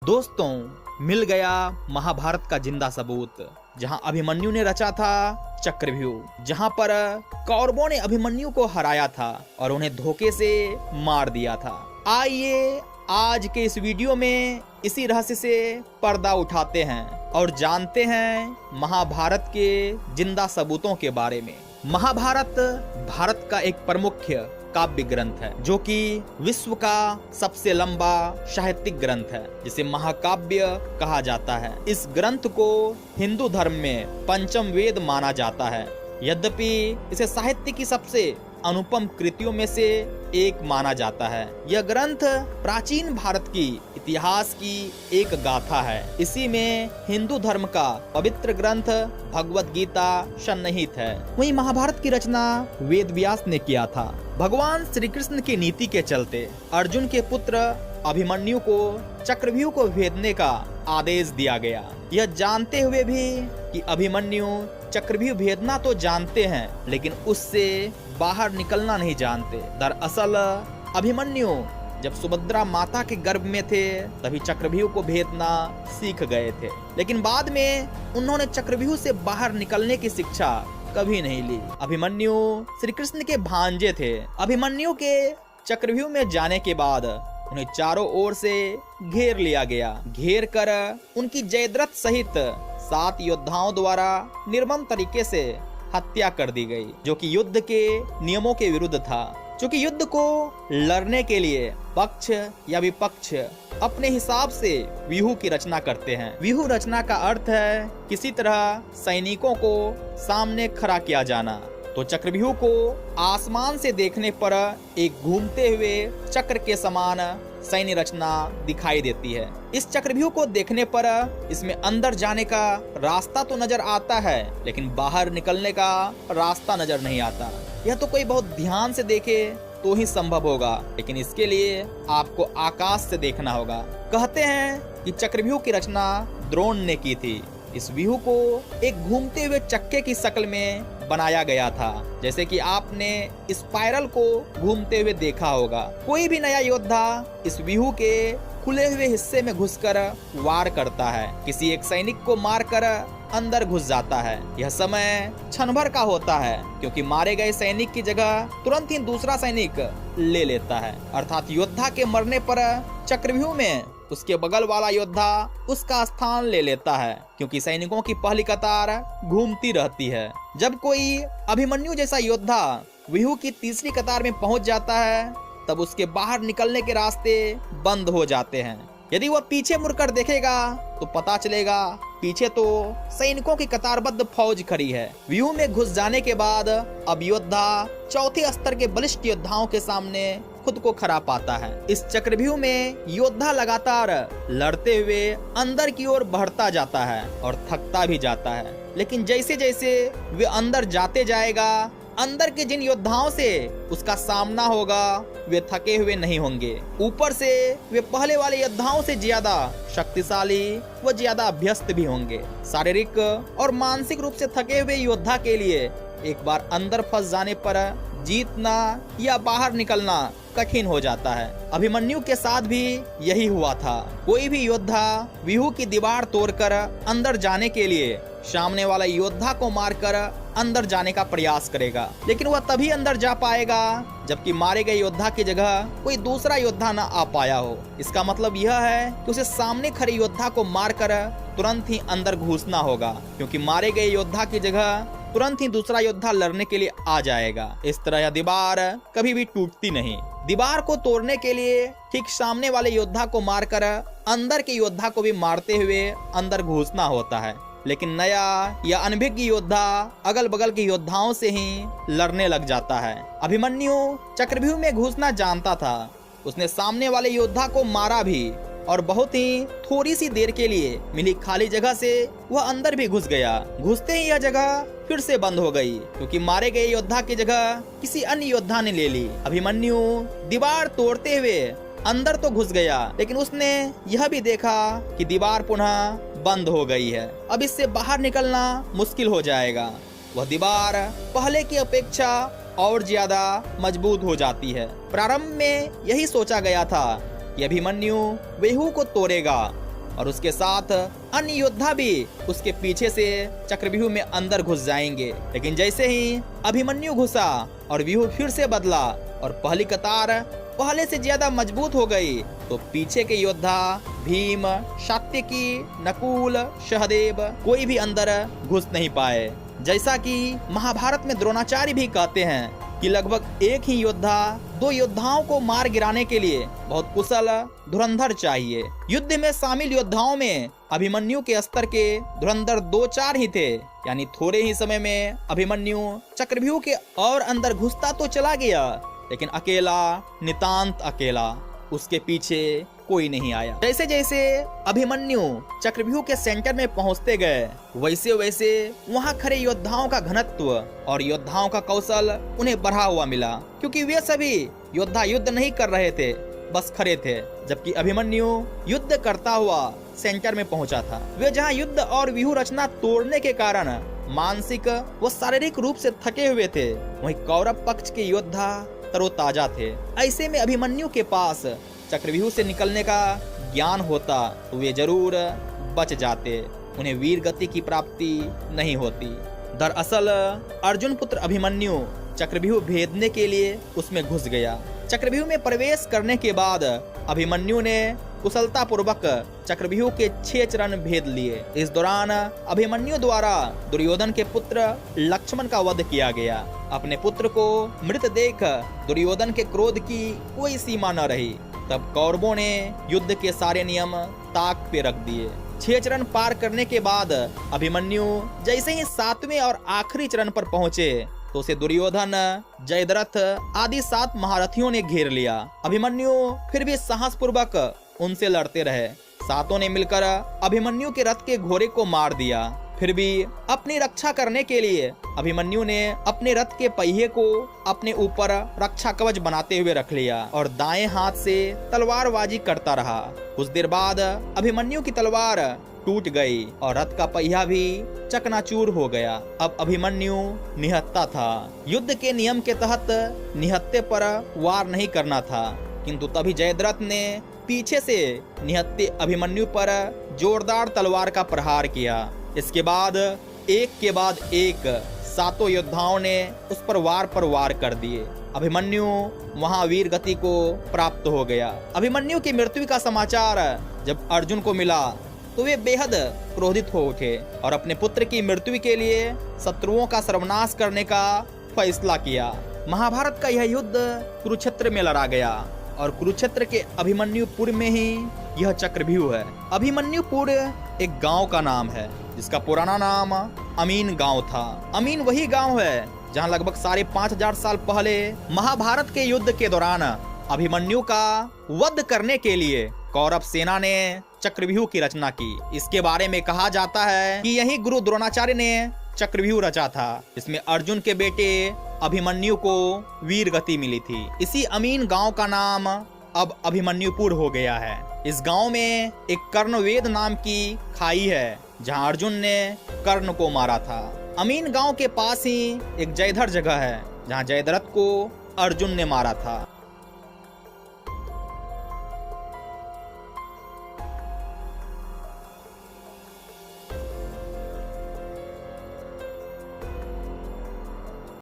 दोस्तों, मिल गया महाभारत का जिंदा सबूत, जहां अभिमन्यु ने रचा था चक्रव्यूह, जहां पर कौरवों ने अभिमन्यु को हराया था और उन्हें धोखे से मार दिया था। आइए आज के इस वीडियो में इसी रहस्य से पर्दा उठाते हैं और जानते हैं महाभारत के जिंदा सबूतों के बारे में। महाभारत भारत का एक प्रमुख काव्य ग्रंथ है, जो कि विश्व का सबसे लंबा साहित्यिक ग्रंथ है, जिसे महाकाव्य कहा जाता है। इस ग्रंथ को हिंदू धर्म में पंचम वेद माना जाता है। यद्यपि इसे साहित्य की सबसे अनुपम कृतियों में से एक माना जाता है। यह ग्रंथ प्राचीन भारत की इतिहास की एक गाथा है। इसी में हिंदू धर्म का पवित्र ग्रंथ भगवत गीता सन्निहित है। वहीं महाभारत की रचना वेद व्यास ने किया था। भगवान श्री कृष्ण की नीति के चलते अर्जुन के पुत्र अभिमन्यु को चक्रव्यूह को भेदने का आदेश दिया गया। यह जानते हुए भी कि अभिमन्यु चक्रव्यूह भेदना तो जानते हैं, लेकिन उससे बाहर निकलना नहीं जानते। दरअसल अभिमन्यु जब सुभद्रा माता के गर्भ में थे तभी चक्रव्यूह को भेदना सीख गए थे, लेकिन बाद में उन्होंने चक्रव्यूह से बाहर निकलने की शिक्षा कभी नहीं ली। अभिमन्यु श्री कृष्ण के भांजे थे। अभिमन्यु के चक्रव्यूह में जाने के बाद उन्हें चारों ओर से घेर लिया गया। घेर कर उनकी जयद्रथ सहित 7 योद्धाओं द्वारा निर्मम तरीके से हत्या कर दी गई, जो कि युद्ध के नियमों के विरुद्ध था। क्योंकि युद्ध को लड़ने के लिए पक्ष या विपक्ष अपने हिसाब से व्यूह की रचना करते हैं। व्यूह रचना का अर्थ है किसी तरह सैनिकों को सामने खड़ा किया जाना। तो चक्रव्यूह को आसमान से देखने पर एक घूमते हुए चक्र के समान सैन्य रचना दिखाई देती है। इस चक्रव्यूह को देखने पर इसमें अंदर जाने का रास्ता तो नजर आता है, लेकिन बाहर निकलने का रास्ता नजर नहीं आता। यह तो कोई बहुत ध्यान से देखे तो ही संभव होगा, लेकिन इसके लिए आपको आकाश से देखना होगा। कहते हैं कि चक्रव्यूह की रचना द्रोण ने की थी। इस व्यूह को एक घूमते हुए चक्के की शक्ल में बनाया गया था, जैसे कि आपने स्पाइरल को घूमते हुए देखा होगा। कोई भी नया योद्धा इस व्यूह के खुले हुए हिस्से में घुसकर वार करता है, किसी एक सैनिक को मारकर अंदर घुस जाता है। यह समय क्षण भर का होता है, क्योंकि मारे गए सैनिक की जगह तुरंत ही दूसरा सैनिक ले लेता है। अर्थात योद्धा के मरने पर चक्रव्यूह में उसके बगल वाला योद्धा उसका स्थान ले लेता है, क्योंकि सैनिकों की पहली कतार घूमती रहती है। जब कोई अभिमन्यु जैसा योद्धा व्यूह की तीसरी कतार में पहुंच जाता है, तब उसके बाहर निकलने के रास्ते बंद हो जाते हैं। यदि वह पीछे मुड़कर देखेगा तो पता चलेगा पीछे तो सैनिकों की कतारबद्ध फौज खड़ी है। व्यूह में घुस जाने के बाद अब योद्धा चौथे स्तर के बलिष्ठ योद्धाओं के सामने खुद को खड़ा पाता है। इस चक्रव्यूह में योद्धा लगातार लड़ते हुए अंदर की ओर बढ़ता जाता है और थकता भी जाता है, लेकिन जैसे जैसे वे अंदर जाते जाएगा, अंदर के जिन योद्धाओं से उसका सामना होगा वे थके हुए नहीं होंगे। ऊपर से वे पहले वाले योद्धाओं से ज्यादा शक्तिशाली व ज्यादा अभ्यस्त भी होंगे। शारीरिक और मानसिक रूप से थके हुए योद्धा के लिए एक बार अंदर फंस जाने पर जीतना या बाहर निकलना कठिन हो जाता है। अभिमन्यु के साथ भी यही हुआ था। कोई भी योद्धा व्यूह की दीवार तोड़कर अंदर जाने के लिए सामने वाला योद्धा को मारकर अंदर जाने का प्रयास करेगा, लेकिन वह तभी अंदर जा पाएगा जबकि मारे गए योद्धा की जगह कोई दूसरा योद्धा न आ पाया हो। इसका मतलब यह है कि उसे सामने खड़े योद्धा को मारकर तुरंत ही अंदर घुसना होगा, क्योंकि मारे गए योद्धा की जगह तुरंत ही दूसरा योद्धा लड़ने के लिए आ जाएगा। इस तरह यह दीवार कभी भी टूटती नहीं। दीवार को तोड़ने के लिए ठीक सामने वाले योद्धा को मारकर अंदर के योद्धा को भी मारते हुए अंदर घुसना होता है, लेकिन नया या अनभिज्ञ योद्धा अगल बगल के योद्धाओं से ही लड़ने लग जाता है। अभिमन्यु चक्रव्यूह में घुसना जानता था। उसने सामने वाले योद्धा को मारा भी और बहुत ही थोड़ी सी देर के लिए मिली खाली जगह से वह अंदर भी घुस गया। घुसते ही यह जगह फिर से बंद हो गई, क्योंकि मारे गए योद्धा की जगह किसी अन्य योद्धा ने ले ली। अभिमन्यु दीवार तोड़ते हुए अंदर तो घुस गया, लेकिन उसने यह भी देखा कि दीवार पुनः बंद हो गई है। अब इससे बाहर निकलना मुश्किल हो जाएगा। वह दीवार पहले की अपेक्षा और ज्यादा मजबूत हो जाती है। प्रारंभ में यही सोचा गया था कि अभिमन्यु व्यूह को तोड़ेगा, और उसके साथ अन्य योद्धा भी उसके पीछे से चक्रव्यूह में अंदर घुस जाएंगे। लेकिन जैसे ही अभिमन्यु घुसा और व्यूह फिर से बदला और पहली कतार पहले से ज्यादा मजबूत हो गई, तो पीछे के योद्धा भीम, सात्यकी, नकुल, सहदेव कोई भी अंदर घुस नहीं पाए। जैसा कि महाभारत में द्रोणाचार्य भी कहते हैं कि लगभग एक ही योद्धा दो योद्धाओं को मार गिराने के लिए बहुत कुशल धुरंधर चाहिए। युद्ध में शामिल योद्धाओं में अभिमन्यु के स्तर के धुरंधर 2-4 ही थे, यानी थोड़े ही समय में अभिमन्यु चक्रव्यूह के और अंदर घुसता तो चला गया, लेकिन अकेला, नितांत अकेला, उसके पीछे कोई नहीं आया। जैसे जैसे अभिमन्यु चक्रव्यूह के सेंटर में पहुंचते गए, वैसे वैसे वहां खड़े योद्धाओं का घनत्व और योद्धाओं का कौशल उन्हें बढ़ा हुआ मिला, क्योंकि वे सभी योद्धा युद्ध नहीं कर रहे थे, बस खड़े थे। जबकि अभिमन्यु युद्ध करता हुआ सेंटर में पहुंचा था। वे जहां युद्ध और व्यूह रचना तोड़ने के कारण मानसिक व शारीरिक रूप से थके हुए थे, वहीं कौरव पक्ष के योद्धा तरोताजा थे। ऐसे में अभिमन्यु के पास चक्रव्यूह से निकलने का ज्ञान होता तो वे जरूर बच जाते, उन्हें वीर गति की प्राप्ति नहीं होती। दरअसल अर्जुन पुत्र अभिमन्यु चक्रव्यूह भेदने के लिए उसमें घुस गया। चक्रव्यूह में प्रवेश करने के बाद अभिमन्यु ने कुशलता पूर्वक चक्रव्यूह के 6 चरण भेद लिए। इस दौरान अभिमन्यु द्वारा दुर्योधन के पुत्र लक्ष्मण का वध किया गया। अपने पुत्र को मृत देख दुर्योधन के क्रोध की कोई सीमा न रही। तब कौरवों ने युद्ध के सारे नियम ताक पे रख दिए। 6 चरण पार करने के बाद अभिमन्यु जैसे ही 7वें और आखिरी चरण पर पहुंचे, तो उसे दुर्योधन, जयद्रथ आदि 7 महारथियों ने घेर लिया। अभिमन्यु फिर भी साहस पूर्वक उनसे लड़ते रहे। 7 ने मिलकर अभिमन्यु के रथ के घोड़े को मार दिया। फिर भी अपनी रक्षा करने के लिए अभिमन्यु ने अपने रथ के पहिए को अपने ऊपर रक्षा कवच बनाते हुए रख लिया और दाएं हाथ से तलवारबाजी करता रहा। कुछ देर बाद अभिमन्यु की तलवार टूट गई और रथ का पहिया भी चकनाचूर हो गया। अब अभिमन्यु निहत्था था। युद्ध के नियम के तहत निहत्थे पर वार नहीं करना था, किंतु तभी जयद्रथ ने पीछे से निहत्थे अभिमन्यु पर जोरदार तलवार का प्रहार किया। इसके बाद एक के बाद एक 7 योद्धाओं ने उस पर वार कर दिए। अभिमन्यु वहां वीर गति को प्राप्त हो गया। अभिमन्यु की मृत्यु का समाचार जब अर्जुन को मिला तो वे बेहद क्रोधित हो उठे और अपने पुत्र की मृत्यु के लिए शत्रुओं का सर्वनाश करने का फैसला किया। महाभारत का यह युद्ध कुरुक्षेत्र में लड़ा गया और कुरुक्षेत्र के अभिमन्युपुर में ही यह चक्रव्यूह है। अभिमन्युपुर एक गांव का नाम है जिसका पुराना नाम अमीन गांव था। अमीन वही गांव है जहां लगभग 5,500 साल पहले महाभारत के युद्ध के दौरान अभिमन्यु का वध करने के लिए कौरव सेना ने चक्रव्यूह की रचना की। इसके बारे में कहा जाता है कि यही गुरु द्रोणाचार्य ने चक्रव्यूह रचा था, जिसमें अर्जुन के बेटे अभिमन्यु को वीर गति मिली थी। इसी अमीन गांव का नाम अब अभिमन्युपुर हो गया है। इस गांव में एक कर्णवेद नाम की खाई है जहां अर्जुन ने कर्ण को मारा था। अमीन गांव के पास ही एक जयधर जगह है जहां जयद्रथ को अर्जुन ने मारा था।